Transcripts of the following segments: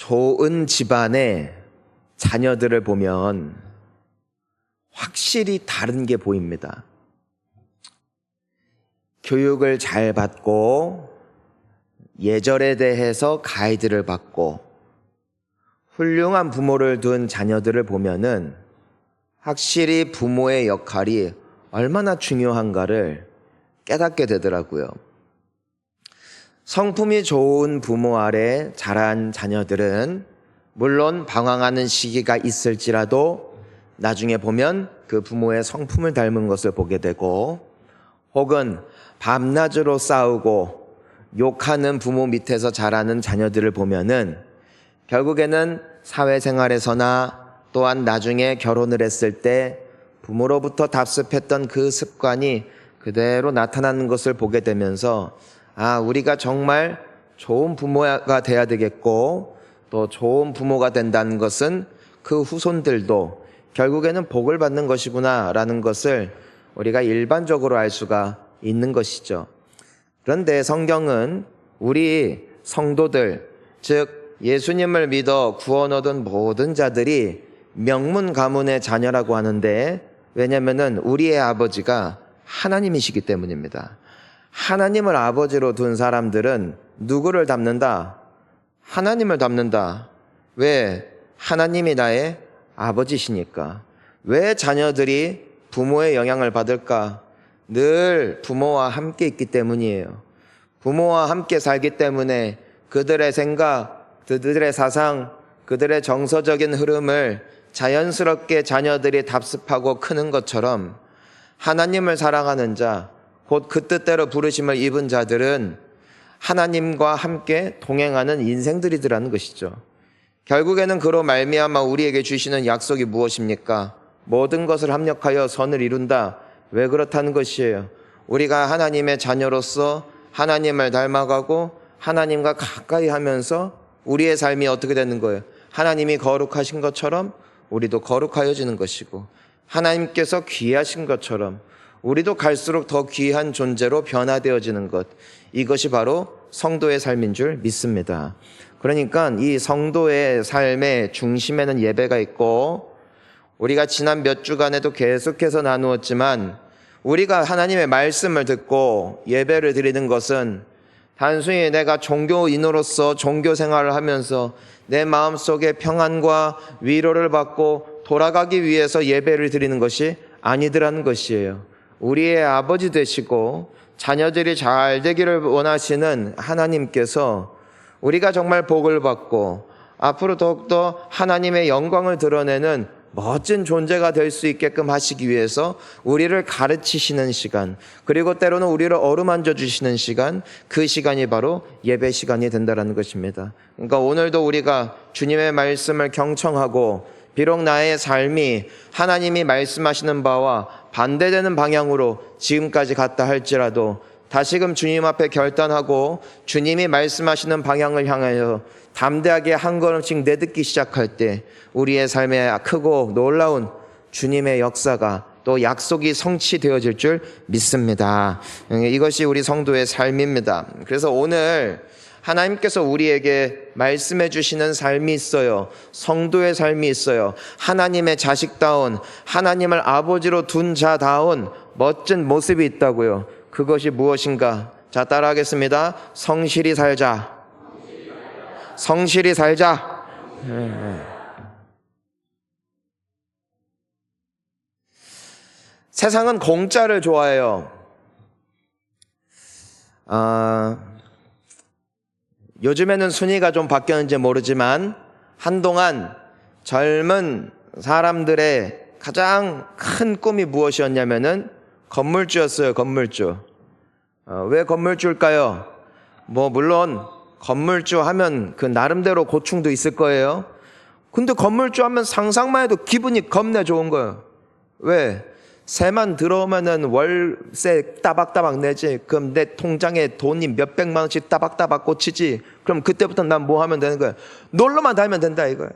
좋은 집안의 자녀들을 보면 확실히 다른 게 보입니다. 교육을 잘 받고 예절에 대해서 가이드를 받고 훌륭한 부모를 둔 자녀들을 보면은 확실히 부모의 역할이 얼마나 중요한가를 깨닫게 되더라고요. 성품이 좋은 부모 아래 자란 자녀들은 물론 방황하는 시기가 있을지라도 나중에 보면 그 부모의 성품을 닮은 것을 보게 되고, 혹은 밤낮으로 싸우고 욕하는 부모 밑에서 자라는 자녀들을 보면은 결국에는 사회생활에서나 또한 나중에 결혼을 했을 때 부모로부터 답습했던 그 습관이 그대로 나타나는 것을 보게 되면서 우리가 정말 좋은 부모가 돼야 되겠고, 또 좋은 부모가 된다는 것은 그 후손들도 결국에는 복을 받는 것이구나 라는 것을 우리가 일반적으로 알 수가 있는 것이죠. 그런데 성경은 우리 성도들, 즉 예수님을 믿어 구원 얻은 모든 자들이 명문 가문의 자녀라고 하는데, 왜냐하면 우리의 아버지가 하나님이시기 때문입니다. 하나님을 아버지로 둔 사람들은 누구를 닮는다? 하나님을 닮는다. 왜? 하나님이 나의 아버지시니까. 왜 자녀들이 부모의 영향을 받을까? 늘 부모와 함께 있기 때문이에요. 부모와 함께 살기 때문에 그들의 생각, 그들의 사상, 그들의 정서적인 흐름을 자연스럽게 자녀들이 답습하고 크는 것처럼 하나님을 사랑하는 자, 곧 그 뜻대로 부르심을 입은 자들은 하나님과 함께 동행하는 인생들이더라는 것이죠. 결국에는 그로 말미암아 우리에게 주시는 약속이 무엇입니까? 모든 것을 합력하여 선을 이룬다. 왜 그렇다는 것이에요? 우리가 하나님의 자녀로서 하나님을 닮아가고 하나님과 가까이 하면서 우리의 삶이 어떻게 되는 거예요? 하나님이 거룩하신 것처럼 우리도 거룩하여지는 것이고, 하나님께서 귀하신 것처럼 우리도 갈수록 더 귀한 존재로 변화되어지는 것, 이것이 바로 성도의 삶인 줄 믿습니다. 그러니까 이 성도의 삶의 중심에는 예배가 있고, 우리가 지난 몇 주간에도 계속해서 나누었지만 우리가 하나님의 말씀을 듣고 예배를 드리는 것은 단순히 내가 종교인으로서 종교 생활을 하면서 내 마음속에 평안과 위로를 받고 돌아가기 위해서 예배를 드리는 것이 아니더라는 것이에요. 우리의 아버지 되시고 자녀들이 잘 되기를 원하시는 하나님께서 우리가 정말 복을 받고 앞으로 더욱더 하나님의 영광을 드러내는 멋진 존재가 될 수 있게끔 하시기 위해서 우리를 가르치시는 시간, 그리고 때로는 우리를 어루만져 주시는 시간, 그 시간이 바로 예배 시간이 된다는 것입니다. 그러니까 오늘도 우리가 주님의 말씀을 경청하고, 비록 나의 삶이 하나님이 말씀하시는 바와 반대되는 방향으로 지금까지 갔다 할지라도 다시금 주님 앞에 결단하고 주님이 말씀하시는 방향을 향하여 담대하게 한 걸음씩 내딛기 시작할 때 우리의 삶에 크고 놀라운 주님의 역사가, 또 약속이 성취되어질 줄 믿습니다. 이것이 우리 성도의 삶입니다. 그래서 오늘 하나님께서 우리에게 말씀해 주시는 삶이 있어요. 성도의 삶이 있어요. 하나님의 자식다운, 하나님을 아버지로 둔 자다운 멋진 모습이 있다고요. 그것이 무엇인가? 자, 따라하겠습니다. 성실히 살자. 성실히 살자. 세상은 공짜를 좋아해요. 요즘에는 순위가 좀 바뀌었는지 모르지만 한동안 젊은 사람들의 가장 큰 꿈이 무엇이었냐면은 건물주였어요. 건물주. 왜 건물주일까요? 물론 건물주 하면 그 나름대로 고충도 있을 거예요. 근데 건물주 하면 상상만 해도 기분이 겁내 좋은 거예요. 왜? 새만 들어오면은 월세 따박따박 내지. 그럼 내 통장에 돈이 몇백만 원씩 따박따박 꽂히지. 그럼 그때부터 난 뭐 하면 되는 거야? 놀러만 다니면 된다 이거야.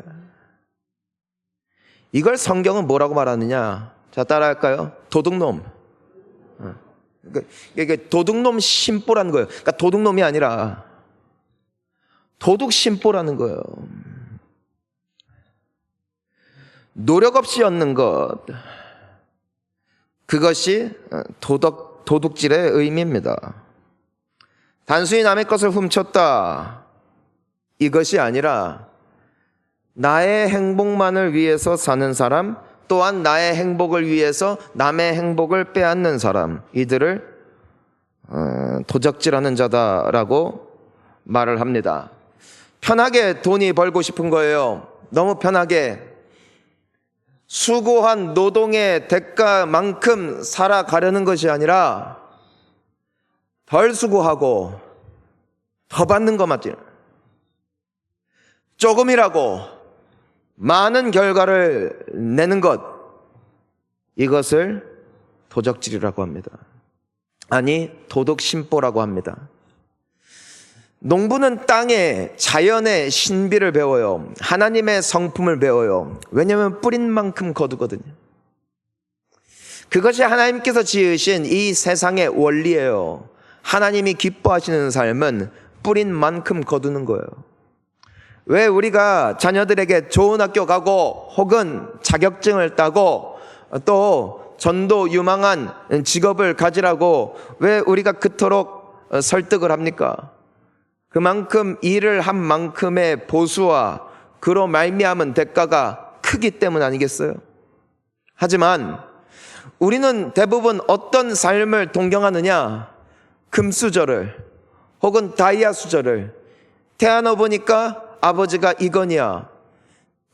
이걸 성경은 뭐라고 말하느냐? 자, 따라할까요? 도둑놈. 이게 도둑놈 심보라는 거예요. 그러니까 도둑놈이 아니라 도둑 심보라는 거예요. 노력 없이 얻는 것, 그것이 도둑질의 의미입니다. 단순히 남의 것을 훔쳤다, 이것이 아니라 나의 행복만을 위해서 사는 사람, 또한 나의 행복을 위해서 남의 행복을 빼앗는 사람, 이들을 도적질하는 자다라고 말을 합니다. 편하게 돈이 벌고 싶은 거예요. 너무 편하게. 수고한 노동의 대가만큼 살아가려는 것이 아니라 덜 수고하고 더 받는 것 맞지? 조금이라고 많은 결과를 내는 것, 이것을 도적질이라고 합니다. 아니, 도덕심보라고 합니다. 농부는 땅에 자연의 신비를 배워요. 하나님의 성품을 배워요. 왜냐하면 뿌린 만큼 거두거든요. 그것이 하나님께서 지으신 이 세상의 원리예요. 하나님이 기뻐하시는 삶은 뿌린 만큼 거두는 거예요. 왜 우리가 자녀들에게 좋은 학교 가고 혹은 자격증을 따고 또 전도 유망한 직업을 가지라고 왜 우리가 그토록 설득을 합니까? 그만큼 일을 한 만큼의 보수와 그로 말미암은 대가가 크기 때문 아니겠어요? 하지만 우리는 대부분 어떤 삶을 동경하느냐? 금수저를 혹은 다이아 수저를. 태어나 보니까 아버지가 이건희야.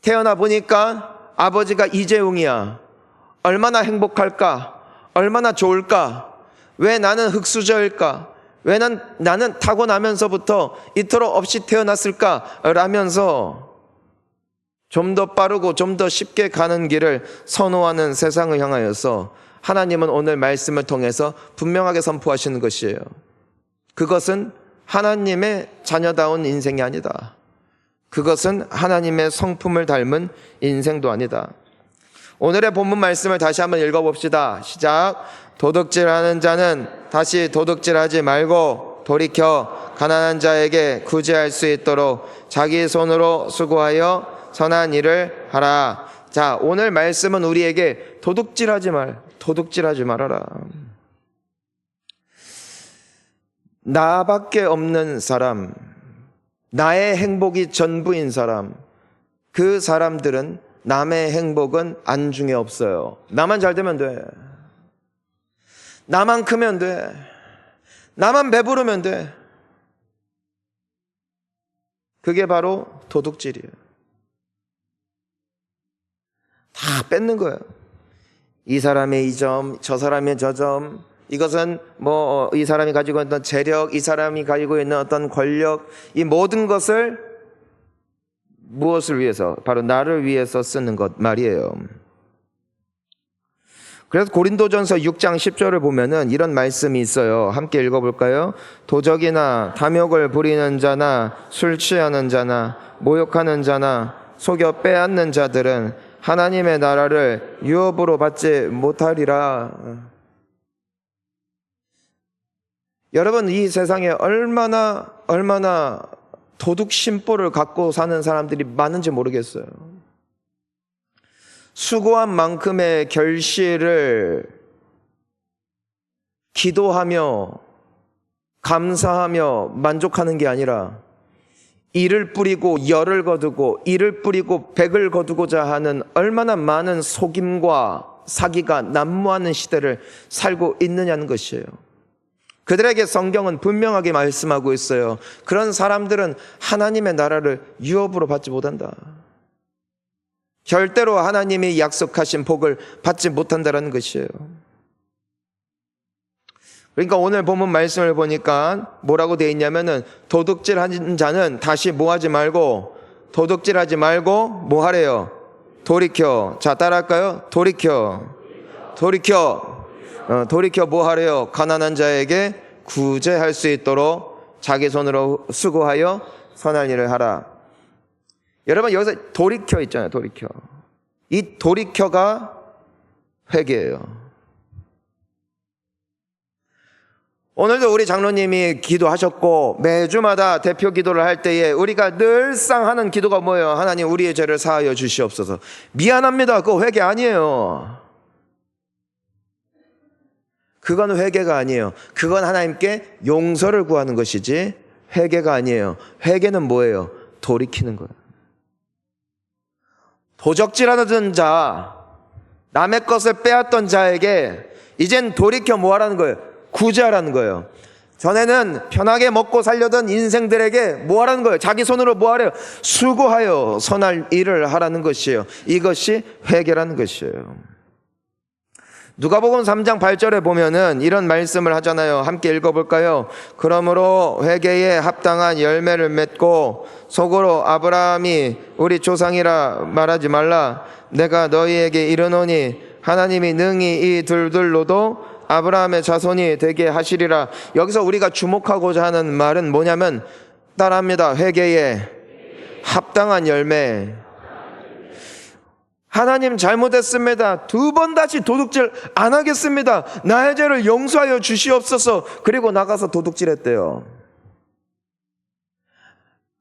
태어나 보니까 아버지가 이재용이야. 얼마나 행복할까? 얼마나 좋을까? 왜 나는 흙수저일까? 왜 나는 타고나면서부터 이토록 없이 태어났을까? 라면서 좀 더 빠르고 좀 더 쉽게 가는 길을 선호하는 세상을 향하여서 하나님은 오늘 말씀을 통해서 분명하게 선포하시는 것이에요. 그것은 하나님의 자녀다운 인생이 아니다. 그것은 하나님의 성품을 닮은 인생도 아니다. 오늘의 본문 말씀을 다시 한번 읽어봅시다. 시작. 도둑질하는 자는 다시 도둑질하지 말고 돌이켜 가난한 자에게 구제할 수 있도록 자기 손으로 수고하여 선한 일을 하라. 자, 오늘 말씀은 우리에게 도둑질하지 말아라. 나밖에 없는 사람, 나의 행복이 전부인 사람, 그 사람들은 남의 행복은 안중에 없어요. 나만 잘 되면 돼. 나만 크면 돼. 나만 배부르면 돼. 그게 바로 도둑질이에요. 다 뺏는 거예요. 이 사람의 이 점, 저 사람의 저 점, 이것은 이 사람이 가지고 있는 재력, 이 사람이 가지고 있는 어떤 권력, 이 모든 것을 무엇을 위해서? 바로 나를 위해서 쓰는 것 말이에요. 그래서 고린도전서 6장 10절을 보면은 이런 말씀이 있어요. 함께 읽어볼까요? 도적이나 탐욕을 부리는 자나 술 취하는 자나 모욕하는 자나 속여 빼앗는 자들은 하나님의 나라를 유업으로 받지 못하리라. 여러분, 이 세상에 얼마나 도둑심보를 갖고 사는 사람들이 많은지 모르겠어요. 수고한 만큼의 결실을 기도하며 감사하며 만족하는 게 아니라 이를 뿌리고 열을 거두고 이를 뿌리고 백을 거두고자 하는 얼마나 많은 속임과 사기가 난무하는 시대를 살고 있느냐는 것이에요. 그들에게 성경은 분명하게 말씀하고 있어요. 그런 사람들은 하나님의 나라를 유업으로 받지 못한다. 절대로 하나님이 약속하신 복을 받지 못한다는 것이에요. 그러니까 오늘 본문 말씀을 보니까 뭐라고 되어 있냐면은 도둑질하는 자는 다시 뭐하지 말고 도둑질하지 말고 뭐하래요? 돌이켜. 자, 따라할까요? 돌이켜 뭐하래요? 가난한 자에게 구제할 수 있도록 자기 손으로 수고하여 선한 일을 하라. 여러분, 여기서 돌이켜 있잖아요. 돌이켜. 이 돌이켜가 회개예요. 오늘도 우리 장로님이 기도하셨고 매주마다 대표 기도를 할 때에 우리가 늘상 하는 기도가 뭐예요? 하나님 우리의 죄를 사하여 주시옵소서. 미안합니다. 그거 회개 아니에요. 그건 회개가 아니에요. 그건 하나님께 용서를 구하는 것이지 회개가 아니에요. 회개는 뭐예요? 돌이키는 거예요. 도적질하던 자, 남의 것을 빼앗던 자에게 이젠 돌이켜 뭐 하라는 거예요? 구제하라는 거예요. 전에는 편하게 먹고 살려던 인생들에게 뭐 하라는 거예요? 자기 손으로 뭐 하래요? 수고하여 선할 일을 하라는 것이에요. 이것이 회개라는 것이에요. 누가복음 3장 8절에 보면은 이런 말씀을 하잖아요. 함께 읽어볼까요? 그러므로 회개에 합당한 열매를 맺고 속으로 아브라함이 우리 조상이라 말하지 말라. 내가 너희에게 이르노니 하나님이 능히 이 둘들로도 아브라함의 자손이 되게 하시리라. 여기서 우리가 주목하고자 하는 말은 뭐냐면 따라합니다. 회개에 합당한 열매. 하나님 잘못했습니다. 2번 다시 도둑질 안 하겠습니다. 나의 죄를 용서하여 주시옵소서. 그리고 나가서 도둑질했대요.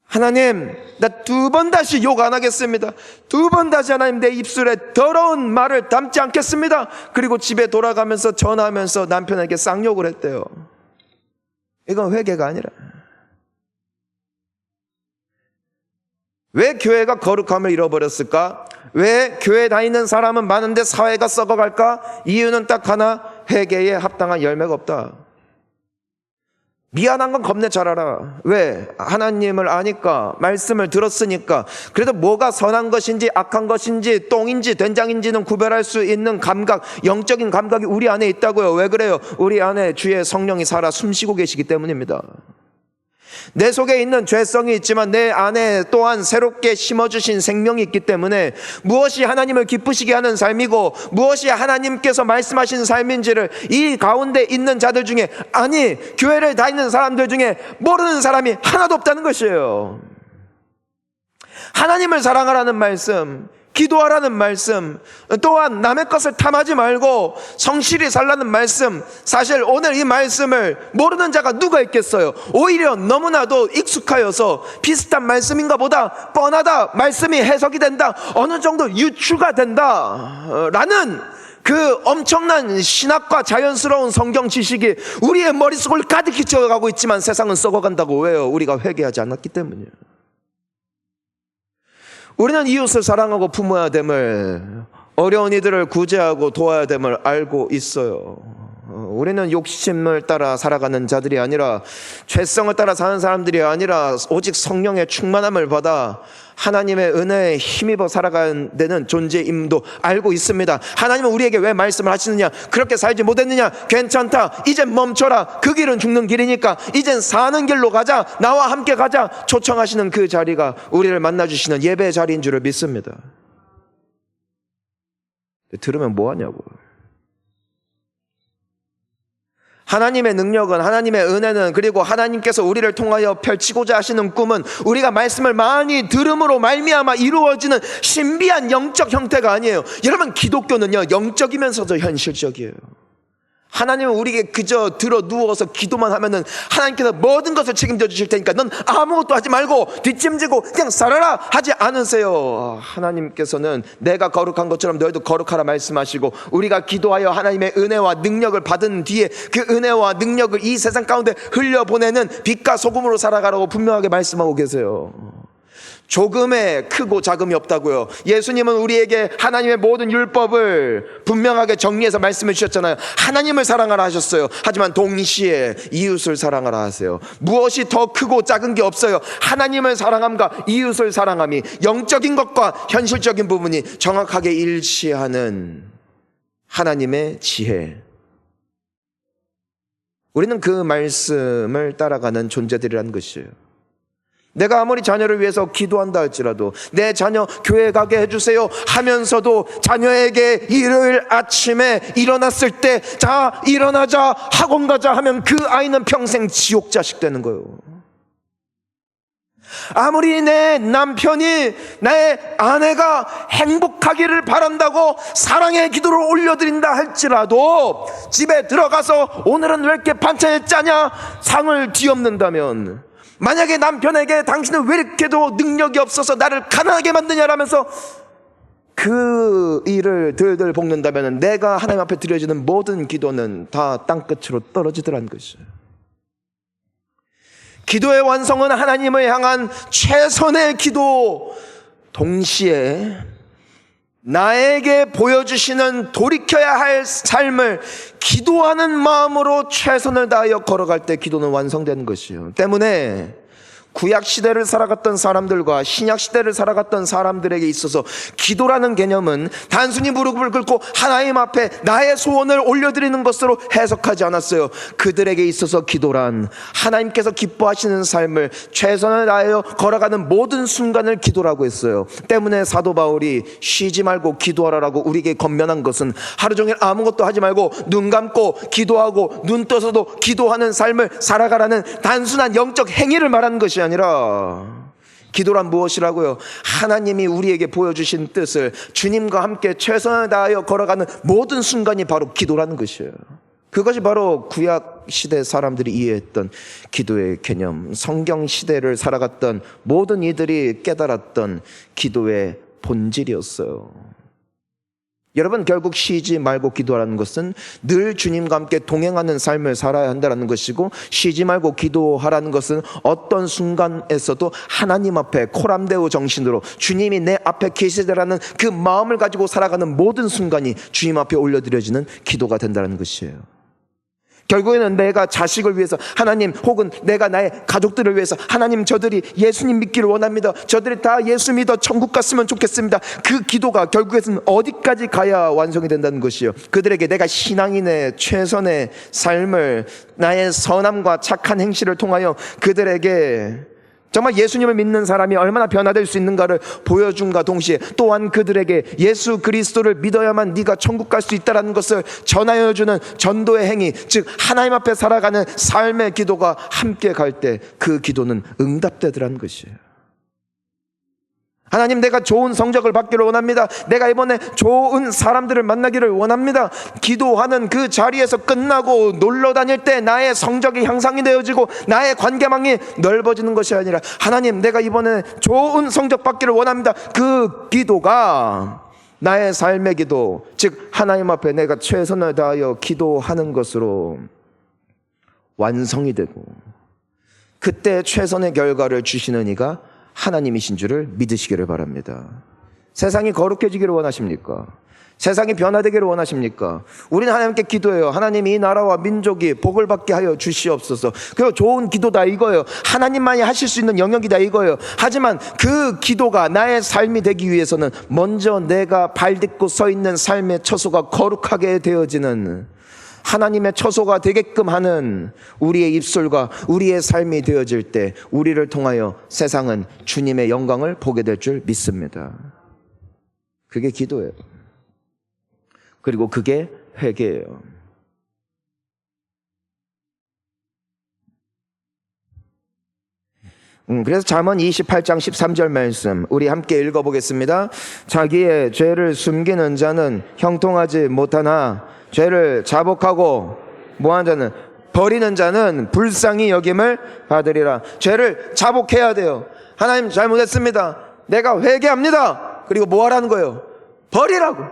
하나님, 나 2번 다시 욕 안 하겠습니다. 2번 다시 하나님 내 입술에 더러운 말을 담지 않겠습니다. 그리고 집에 돌아가면서 전화하면서 남편에게 쌍욕을 했대요. 이건 회개가 아니라. 왜 교회가 거룩함을 잃어버렸을까? 왜 교회 다니는 사람은 많은데 사회가 썩어갈까? 이유는 딱 하나, 회개에 합당한 열매가 없다. 미안한 건 겁내 잘 알아. 왜? 하나님을 아니까, 말씀을 들었으니까. 그래도 뭐가 선한 것인지 악한 것인지 똥인지 된장인지는 구별할 수 있는 감각, 영적인 감각이 우리 안에 있다고요. 왜 그래요? 우리 안에 주의 성령이 살아 숨쉬고 계시기 때문입니다. 내 속에 있는 죄성이 있지만 내 안에 또한 새롭게 심어주신 생명이 있기 때문에 무엇이 하나님을 기쁘시게 하는 삶이고 무엇이 하나님께서 말씀하신 삶인지를 이 가운데 있는 자들 중에, 아니 교회를 다니는 사람들 중에 모르는 사람이 하나도 없다는 것이에요. 하나님을 사랑하라는 말씀, 기도하라는 말씀, 또한 남의 것을 탐하지 말고 성실히 살라는 말씀, 사실 오늘 이 말씀을 모르는 자가 누가 있겠어요? 오히려 너무나도 익숙하여서 비슷한 말씀인가 보다, 뻔하다, 말씀이 해석이 된다, 어느 정도 유추가 된다 라는 그 엄청난 신학과 자연스러운 성경 지식이 우리의 머릿속을 가득히 채워가고 있지만 세상은 썩어간다고. 왜요? 우리가 회개하지 않았기 때문이에요. 우리는 이웃을 사랑하고 품어야 됨을, 어려운 이들을 구제하고 도와야 됨을 알고 있어요. 우리는 욕심을 따라 살아가는 자들이 아니라, 죄성을 따라 사는 사람들이 아니라 오직 성령의 충만함을 받아 하나님의 은혜에 힘입어 살아가는 데는 존재임도 알고 있습니다. 하나님은 우리에게 왜 말씀을 하시느냐? 그렇게 살지 못했느냐? 괜찮다, 이젠 멈춰라, 그 길은 죽는 길이니까 이젠 사는 길로 가자, 나와 함께 가자 초청하시는 그 자리가 우리를 만나주시는 예배의 자리인 줄을 믿습니다. 들으면 뭐하냐고. 하나님의 능력은, 하나님의 은혜는, 그리고 하나님께서 우리를 통하여 펼치고자 하시는 꿈은 우리가 말씀을 많이 들음으로 말미암아 이루어지는 신비한 영적 형태가 아니에요. 여러분, 기독교는요 영적이면서도 현실적이에요. 하나님은 우리에게 그저 들어 누워서 기도만 하면은 하나님께서 모든 것을 책임져 주실 테니까 넌 아무것도 하지 말고 뒷짐지고 그냥 살아라 하지 않으세요. 하나님께서는 내가 거룩한 것처럼 너희도 거룩하라 말씀하시고, 우리가 기도하여 하나님의 은혜와 능력을 받은 뒤에 그 은혜와 능력을 이 세상 가운데 흘려보내는 빛과 소금으로 살아가라고 분명하게 말씀하고 계세요. 조금에 크고 작음이 없다고요. 예수님은 우리에게 하나님의 모든 율법을 분명하게 정리해서 말씀해 주셨잖아요. 하나님을 사랑하라 하셨어요. 하지만 동시에 이웃을 사랑하라 하세요. 무엇이 더 크고 작은 게 없어요. 하나님을 사랑함과 이웃을 사랑함이, 영적인 것과 현실적인 부분이 정확하게 일치하는 하나님의 지혜. 우리는 그 말씀을 따라가는 존재들이라는 것이에요. 내가 아무리 자녀를 위해서 기도한다 할지라도, 내 자녀 교회 가게 해주세요 하면서도 자녀에게 일요일 아침에 일어났을 때 자 일어나자 학원 가자 하면 그 아이는 평생 지옥 자식 되는 거예요. 아무리 내 남편이, 내 아내가 행복하기를 바란다고 사랑의 기도를 올려드린다 할지라도 집에 들어가서 오늘은 왜 이렇게 반찬이 짜냐 상을 뒤엎는다면, 만약에 남편에게 당신은 왜 이렇게도 능력이 없어서 나를 가난하게 만드냐라면서 그 일을 들들 볶는다면 내가 하나님 앞에 드려지는 모든 기도는 다 땅끝으로 떨어지더란 것이에요. 기도의 완성은 하나님을 향한 최선의 기도, 동시에 나에게 보여주시는 돌이켜야 할 삶을 기도하는 마음으로 최선을 다하여 걸어갈 때 기도는 완성되는 것이에요. 때문에 구약 시대를 살아갔던 사람들과 신약 시대를 살아갔던 사람들에게 있어서 기도라는 개념은 단순히 무릎을 꿇고 하나님 앞에 나의 소원을 올려드리는 것으로 해석하지 않았어요. 그들에게 있어서 기도란 하나님께서 기뻐하시는 삶을 최선을 다하여 걸어가는 모든 순간을 기도라고 했어요. 때문에 사도 바울이 쉬지 말고 기도하라라고 우리에게 권면한 것은 하루 종일 아무것도 하지 말고 눈 감고 기도하고 눈 떠서도 기도하는 삶을 살아가라는 단순한 영적 행위를 말하는 것이 아니라, 기도란 무엇이라고요? 하나님이 우리에게 보여주신 뜻을 주님과 함께 최선을 다하여 걸어가는 모든 순간이 바로 기도라는 것이에요. 그것이 바로 구약 시대 사람들이 이해했던 기도의 개념, 성경 시대를 살아갔던 모든 이들이 깨달았던 기도의 본질이었어요. 여러분, 결국 쉬지 말고 기도하라는 것은 늘 주님과 함께 동행하는 삶을 살아야 한다는 것이고, 쉬지 말고 기도하라는 것은 어떤 순간에서도 하나님 앞에 코람데오 정신으로 주님이 내 앞에 계시다라는 그 마음을 가지고 살아가는 모든 순간이 주님 앞에 올려드려지는 기도가 된다는 것이에요. 결국에는 내가 자식을 위해서 하나님, 혹은 내가 나의 가족들을 위해서 하나님, 저들이 예수님 믿기를 원합니다. 저들이 다 예수 믿어 천국 갔으면 좋겠습니다. 그 기도가 결국에는 어디까지 가야 완성이 된다는 것이요, 그들에게 내가 신앙인의 최선의 삶을, 나의 선함과 착한 행실을 통하여 그들에게 정말 예수님을 믿는 사람이 얼마나 변화될 수 있는가를 보여준과 동시에 또한 그들에게 예수 그리스도를 믿어야만 네가 천국 갈 수 있다는 것을 전하여주는 전도의 행위, 즉 하나님 앞에 살아가는 삶의 기도가 함께 갈 때 그 기도는 응답되더라는 것이에요. 하나님, 내가 좋은 성적을 받기를 원합니다. 내가 이번에 좋은 사람들을 만나기를 원합니다. 기도하는 그 자리에서 끝나고 놀러 다닐 때 나의 성적이 향상이 되어지고 나의 관계망이 넓어지는 것이 아니라, 하나님, 내가 이번에 좋은 성적 받기를 원합니다. 그 기도가 나의 삶의 기도, 즉 하나님 앞에 내가 최선을 다하여 기도하는 것으로 완성이 되고, 그때 최선의 결과를 주시는 이가 하나님이신 줄을 믿으시기를 바랍니다. 세상이 거룩해지기를 원하십니까? 세상이 변화되기를 원하십니까? 우리는 하나님께 기도해요. 하나님, 이 나라와 민족이 복을 받게 하여 주시옵소서. 그리고 좋은 기도다 이거예요. 하나님만이 하실 수 있는 영역이다 이거예요. 하지만 그 기도가 나의 삶이 되기 위해서는 먼저 내가 발 딛고 서 있는 삶의 처소가 거룩하게 되어지는, 하나님의 처소가 되게끔 하는 우리의 입술과 우리의 삶이 되어질 때 우리를 통하여 세상은 주님의 영광을 보게 될 줄 믿습니다. 그게 기도예요. 그리고 그게 회개예요. 그래서 잠언 28장 13절 말씀 우리 함께 읽어보겠습니다. 자기의 죄를 숨기는 자는 형통하지 못하나 죄를 자복하고 뭐하는 자는, 버리는 자는 불쌍히 여김을 받으리라. 죄를 자복해야 돼요. 하나님, 잘못했습니다. 내가 회개합니다. 그리고 뭐 하라는 거예요? 버리라고.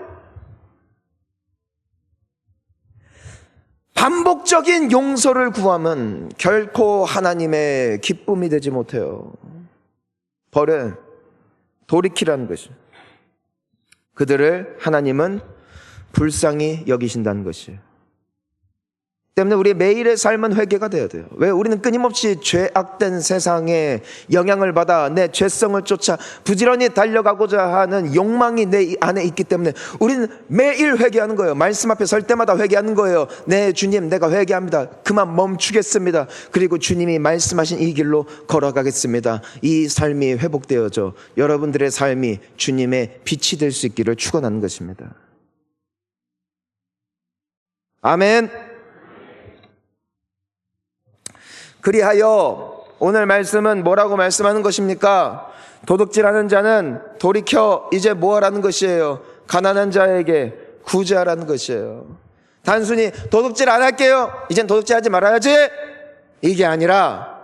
반복적인 용서를 구하면 결코 하나님의 기쁨이 되지 못해요. 버려, 돌이키라는 것이. 그들을 하나님은 불쌍히 여기신다는 것이에요. 때문에 우리의 매일의 삶은 회개가 되어야 돼요. 왜? 우리는 끊임없이 죄악된 세상에 영향을 받아 내 죄성을 쫓아 부지런히 달려가고자 하는 욕망이 내 안에 있기 때문에 우리는 매일 회개하는 거예요. 말씀 앞에 설 때마다 회개하는 거예요. 네, 주님, 내가 회개합니다. 그만 멈추겠습니다. 그리고 주님이 말씀하신 이 길로 걸어가겠습니다. 이 삶이 회복되어져 여러분들의 삶이 주님의 빛이 될 수 있기를 축원하는 것입니다. 아멘. 그리하여 오늘 말씀은 뭐라고 말씀하는 것입니까? 도둑질하는 자는 돌이켜 이제 뭐 하라는 것이에요? 가난한 자에게 구제하라는 것이에요. 단순히 도둑질 안 할게요, 이젠 도둑질하지 말아야지, 이게 아니라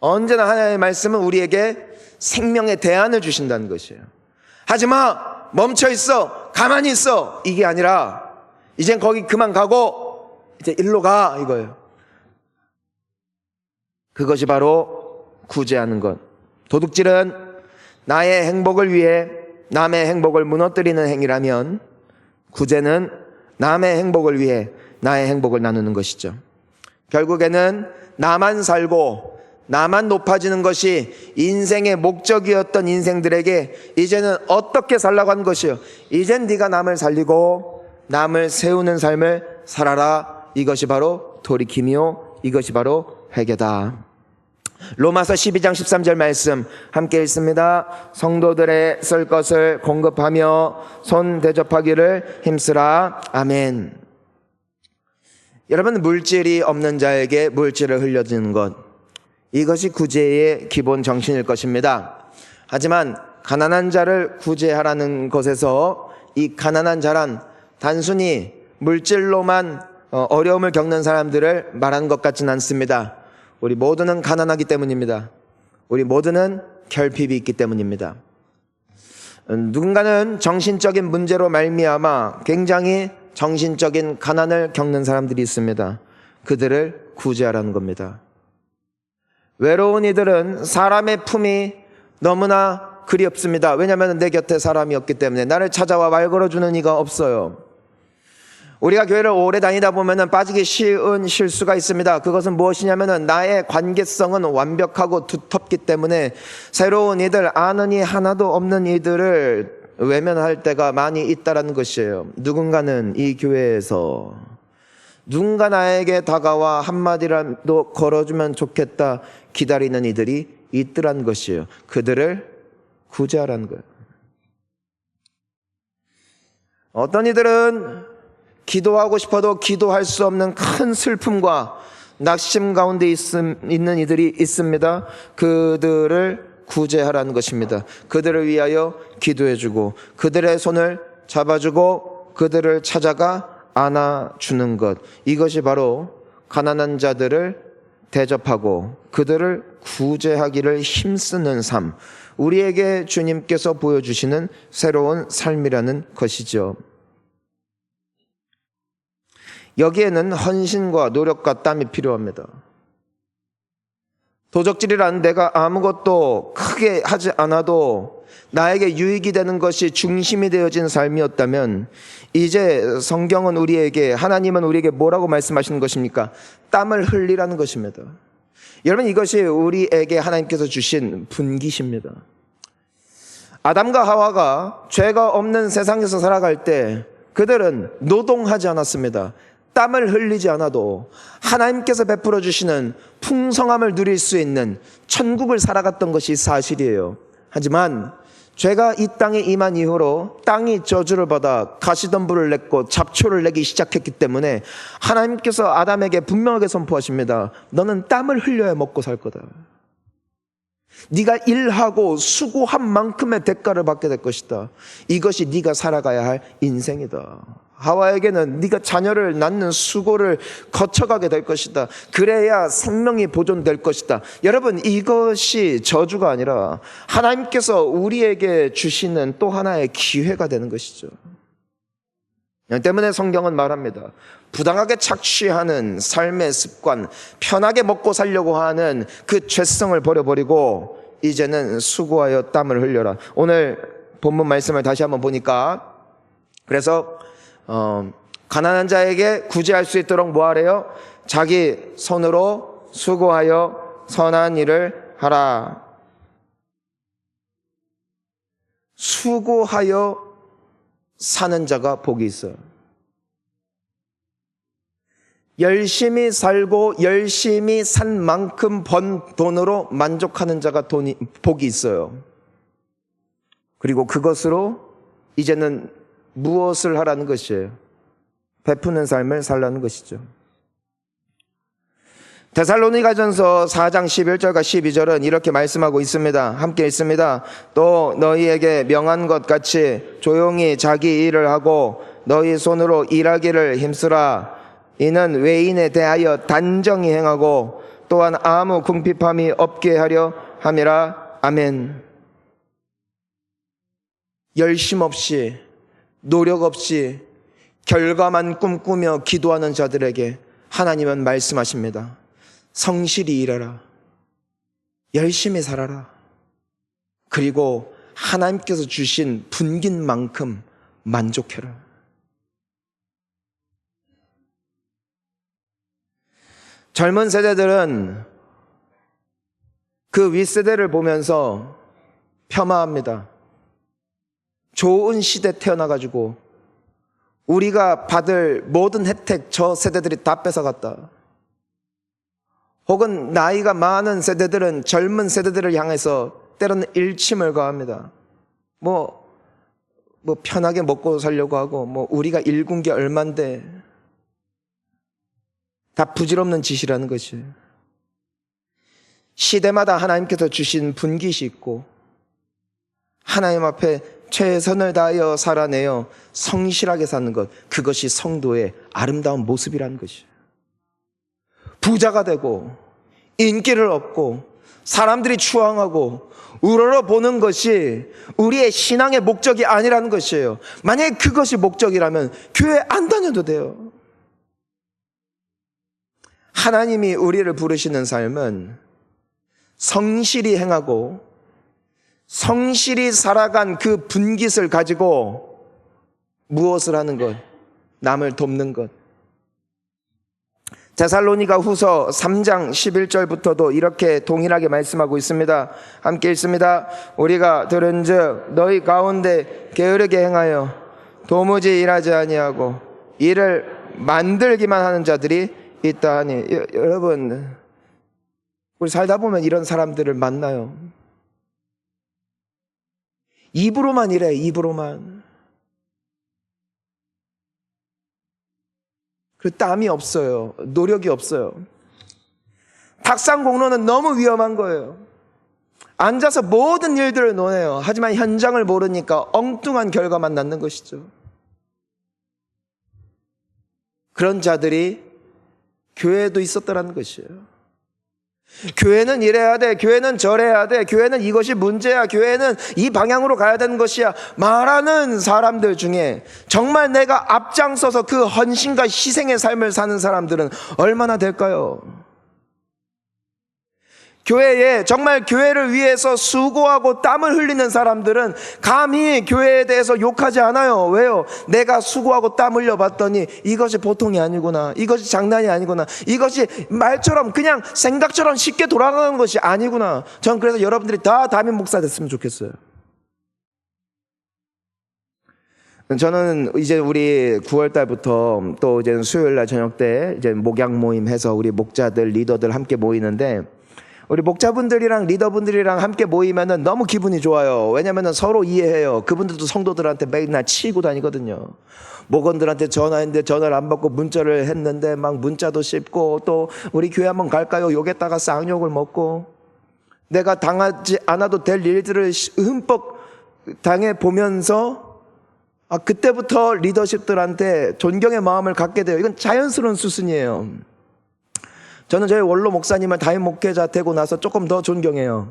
언제나 하나님의 말씀은 우리에게 생명의 대안을 주신다는 것이에요. 하지마, 멈춰 있어, 가만히 있어, 이게 아니라 이젠 거기 그만 가고 이제 일로 가, 이거예요. 그것이 바로 구제하는 것. 도둑질은 나의 행복을 위해 남의 행복을 무너뜨리는 행위라면, 구제는 남의 행복을 위해 나의 행복을 나누는 것이죠. 결국에는 나만 살고 나만 높아지는 것이 인생의 목적이었던 인생들에게 이제는 어떻게 살라고 하는 것이요? 이젠 네가 남을 살리고 남을 세우는 삶을 살아라. 이것이 바로 돌이킴이요, 이것이 바로 회개다. 로마서 12장 13절 말씀 함께 읽습니다. 성도들의 쓸 것을 공급하며 손 대접하기를 힘쓰라. 아멘. 여러분, 물질이 없는 자에게 물질을 흘려주는 것, 이것이 구제의 기본 정신일 것입니다. 하지만 가난한 자를 구제하라는 것에서 이 가난한 자란 단순히 물질로만 어려움을 겪는 사람들을 말하는 것 같지는 않습니다. 우리 모두는 가난하기 때문입니다. 우리 모두는 결핍이 있기 때문입니다. 누군가는 정신적인 문제로 말미암아 굉장히 정신적인 가난을 겪는 사람들이 있습니다. 그들을 구제하라는 겁니다. 외로운 이들은 사람의 품이 너무나 그리웠습니다. 왜냐하면 내 곁에 사람이 없기 때문에, 나를 찾아와 말 걸어주는 이가 없어요. 우리가 교회를 오래 다니다 보면 빠지기 쉬운 실수가 있습니다. 그것은 무엇이냐면 나의 관계성은 완벽하고 두텁기 때문에 새로운 이들, 아는 이 하나도 없는 이들을 외면할 때가 많이 있다는 것이에요. 누군가는 이 교회에서 누군가 나에게 다가와 한마디라도 걸어주면 좋겠다 기다리는 이들이 있더란 것이에요. 그들을 구제하라는 거예요. 어떤 이들은 기도하고 싶어도 기도할 수 없는 큰 슬픔과 낙심 가운데 있는 이들이 있습니다. 그들을 구제하라는 것입니다. 그들을 위하여 기도해주고 그들의 손을 잡아주고 그들을 찾아가 안아주는 것, 이것이 바로 가난한 자들을 대접하고 그들을 구제하기를 힘쓰는 삶, 우리에게 주님께서 보여주시는 새로운 삶이라는 것이죠. 여기에는 헌신과 노력과 땀이 필요합니다. 도적질이란 내가 아무것도 크게 하지 않아도 나에게 유익이 되는 것이 중심이 되어진 삶이었다면, 이제 성경은 우리에게, 하나님은 우리에게 뭐라고 말씀하시는 것입니까? 땀을 흘리라는 것입니다. 여러분, 이것이 우리에게 하나님께서 주신 분기십니다. 아담과 하와가 죄가 없는 세상에서 살아갈 때 그들은 노동하지 않았습니다. 땀을 흘리지 않아도 하나님께서 베풀어 주시는 풍성함을 누릴 수 있는 천국을 살아갔던 것이 사실이에요. 하지만 죄가 이 땅에 임한 이후로 땅이 저주를 받아 가시덤불을 냈고 잡초를 내기 시작했기 때문에 하나님께서 아담에게 분명하게 선포하십니다. 너는 땀을 흘려야 먹고 살 거다. 네가 일하고 수고한 만큼의 대가를 받게 될 것이다. 이것이 네가 살아가야 할 인생이다. 하와에게는 네가 자녀를 낳는 수고를 거쳐가게 될 것이다. 그래야 생명이 보존될 것이다. 여러분, 이것이 저주가 아니라 하나님께서 우리에게 주시는 또 하나의 기회가 되는 것이죠. 때문에 성경은 말합니다. 부당하게 착취하는 삶의 습관, 편하게 먹고 살려고 하는 그 죄성을 버려버리고 이제는 수고하여 땀을 흘려라. 오늘 본문 말씀을 다시 한번 보니까, 그래서 가난한 자에게 구제할 수 있도록 뭐 하래요? 자기 손으로 수고하여 선한 일을 하라. 수고하여 사는 자가 복이 있어요. 열심히 살고 열심히 산 만큼 번 돈으로 만족하는 자가 복이 있어요. 그리고 그것으로 이제는 무엇을 하라는 것이에요? 베푸는 삶을 살라는 것이죠. 데살로니가전서 4장 11절과 12절은 이렇게 말씀하고 있습니다. 함께 읽습니다. 또 너희에게 명한 것 같이 조용히 자기 일을 하고 너희 손으로 일하기를 힘쓰라. 이는 외인에 대하여 단정히 행하고 또한 아무 궁핍함이 없게 하려 함이라. 아멘. 열심 없이 노력 없이 결과만 꿈꾸며 기도하는 자들에게 하나님은 말씀하십니다. 성실히 일해라. 열심히 살아라. 그리고 하나님께서 주신 분긴 만큼 만족해라. 젊은 세대들은 그 윗세대를 보면서 폄하합니다. 좋은 시대 태어나가지고 우리가 받을 모든 혜택 저 세대들이 다 뺏어갔다. 혹은 나이가 많은 세대들은 젊은 세대들을 향해서 때로는 일침을 가합니다. 뭐 편하게 먹고 살려고 하고 우리가 일군 게 얼만데, 다 부질없는 짓이라는 것이. 시대마다 하나님께서 주신 분깃이 있고 하나님 앞에 최선을 다하여 살아내어 성실하게 사는 것, 그것이 성도의 아름다운 모습이라는 것이에요. 부자가 되고 인기를 얻고 사람들이 추앙하고 우러러보는 것이 우리의 신앙의 목적이 아니라는 것이에요. 만약에 그것이 목적이라면 교회 안 다녀도 돼요. 하나님이 우리를 부르시는 삶은 성실히 행하고 성실히 살아간 그 분깃을 가지고 무엇을 하는 것? 남을 돕는 것. 데살로니가 후서 3장 11절부터도 이렇게 동일하게 말씀하고 있습니다. 함께 읽습니다. 우리가 들은즉 너희 가운데 게으르게 행하여 도무지 일하지 아니하고 일을 만들기만 하는 자들이 있다 하니. 여러분, 우리 살다 보면 이런 사람들을 만나요. 입으로만 일해, 입으로만. 그 땀이 없어요. 노력이 없어요. 탁상 공론은 너무 위험한 거예요. 앉아서 모든 일들을 논해요. 하지만 현장을 모르니까 엉뚱한 결과만 낳는 것이죠. 그런 자들이 교회에도 있었다라는 것이에요. 교회는 이래야 돼, 교회는 저래야 돼, 교회는 이것이 문제야, 교회는 이 방향으로 가야 되는 것이야 말하는 사람들 중에 정말 내가 앞장서서 그 헌신과 희생의 삶을 사는 사람들은 얼마나 될까요? 교회에 정말 교회를 위해서 수고하고 땀을 흘리는 사람들은 감히 교회에 대해서 욕하지 않아요. 왜요? 내가 수고하고 땀 흘려봤더니 이것이 보통이 아니구나, 이것이 장난이 아니구나, 이것이 말처럼 그냥 생각처럼 쉽게 돌아가는 것이 아니구나. 전 그래서 여러분들이 다 담임 목사 됐으면 좋겠어요. 저는 이제 우리 9월 달부터 또 이제 수요일 날 저녁 때 이제 목양 모임 해서 우리 목자들, 리더들 함께 모이는데, 우리 목자분들이랑 리더분들이랑 함께 모이면은 너무 기분이 좋아요. 왜냐면은 서로 이해해요. 그분들도 성도들한테 맨날 치고 다니거든요. 목원들한테 전화했는데 전화를 안 받고 문자를 했는데 막 문자도 씹고, 또 우리 교회 한번 갈까요? 욕했다가 쌍욕을 먹고, 내가 당하지 않아도 될 일들을 흠뻑 당해 보면서 그때부터 리더십들한테 존경의 마음을 갖게 돼요. 이건 자연스러운 수순이에요. 저는 저희 원로 목사님을 담임 목회자 되고 나서 조금 더 존경해요.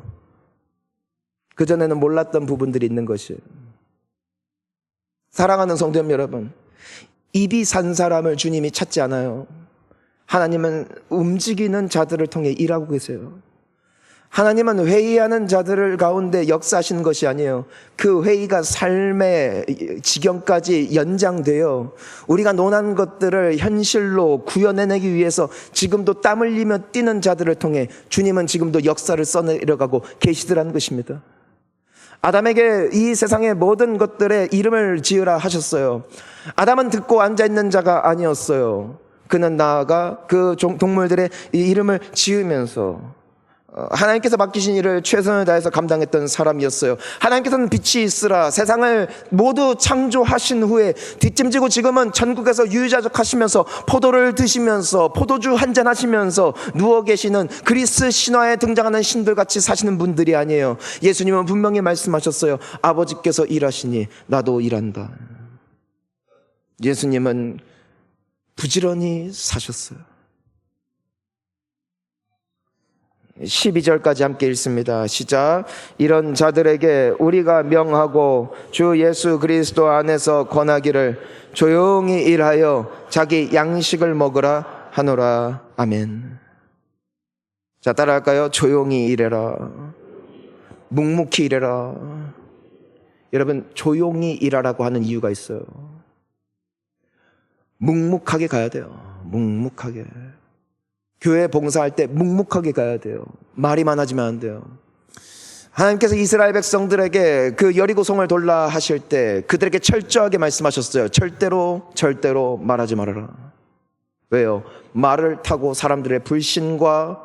그전에는 몰랐던 부분들이 있는 것이에요. 사랑하는 성도님 여러분, 입이 산 사람을 주님이 찾지 않아요. 하나님은 움직이는 자들을 통해 일하고 계세요. 하나님은 회의하는 자들을 가운데 역사하시는 것이 아니에요. 그 회의가 삶의 지경까지 연장되어 우리가 논한 것들을 현실로 구현해내기 위해서 지금도 땀 흘리며 뛰는 자들을 통해 주님은 지금도 역사를 써내려가고 계시더라는 것입니다. 아담에게 이 세상의 모든 것들의 이름을 지으라 하셨어요. 아담은 듣고 앉아있는 자가 아니었어요. 그는 나아가 그 동물들의 이름을 지으면서 하나님께서 맡기신 일을 최선을 다해서 감당했던 사람이었어요. 하나님께서는 빛이 있으라 세상을 모두 창조하신 후에 뒷짐지고 지금은 전국에서 유유자적하시면서 포도를 드시면서 포도주 한잔 하시면서 누워 계시는 그리스 신화에 등장하는 신들같이 사시는 분들이 아니에요. 예수님은 분명히 말씀하셨어요. 아버지께서 일하시니 나도 일한다. 예수님은 부지런히 사셨어요. 12절까지 함께 읽습니다. 시작. 이런 자들에게 우리가 명하고 주 예수 그리스도 안에서 권하기를 조용히 일하여 자기 양식을 먹으라 하노라. 아멘. 자, 따라할까요? 조용히 일해라. 묵묵히 일해라. 여러분, 조용히 일하라고 하는 이유가 있어요. 묵묵하게 가야 돼요. 묵묵하게. 교회 봉사할 때 묵묵하게 가야 돼요. 말이 많아지면 안 돼요. 하나님께서 이스라엘 백성들에게 그 여리고성을 돌라 하실 때 그들에게 철저하게 말씀하셨어요. 절대로 말하지 말아라. 왜요? 말을 타고 사람들의 불신과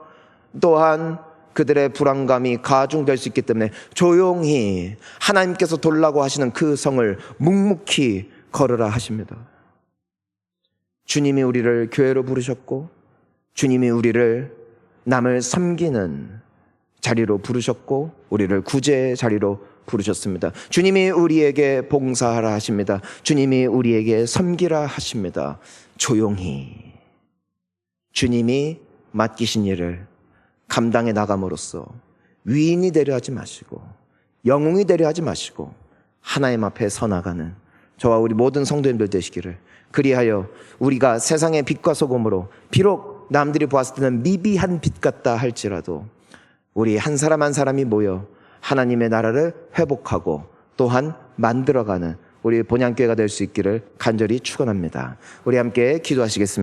또한 그들의 불안감이 가중될 수 있기 때문에 조용히 하나님께서 돌라고 하시는 그 성을 묵묵히 걸으라 하십니다. 주님이 우리를 교회로 부르셨고 주님이 우리를 남을 섬기는 자리로 부르셨고 우리를 구제의 자리로 부르셨습니다. 주님이 우리에게 봉사하라 하십니다. 주님이 우리에게 섬기라 하십니다. 조용히 주님이 맡기신 일을 감당해 나감으로써 위인이 되려 하지 마시고 영웅이 되려 하지 마시고 하나님 앞에 서 나가는 저와 우리 모든 성도님들 되시기를, 그리하여 우리가 세상의 빛과 소금으로 비록 남들이 보았을 때는 미비한 빛 같다 할지라도 우리 한 사람 한 사람이 모여 하나님의 나라를 회복하고 또한 만들어가는 우리 본향교회가 될 수 있기를 간절히 축원합니다. 우리 함께 기도하시겠습니다.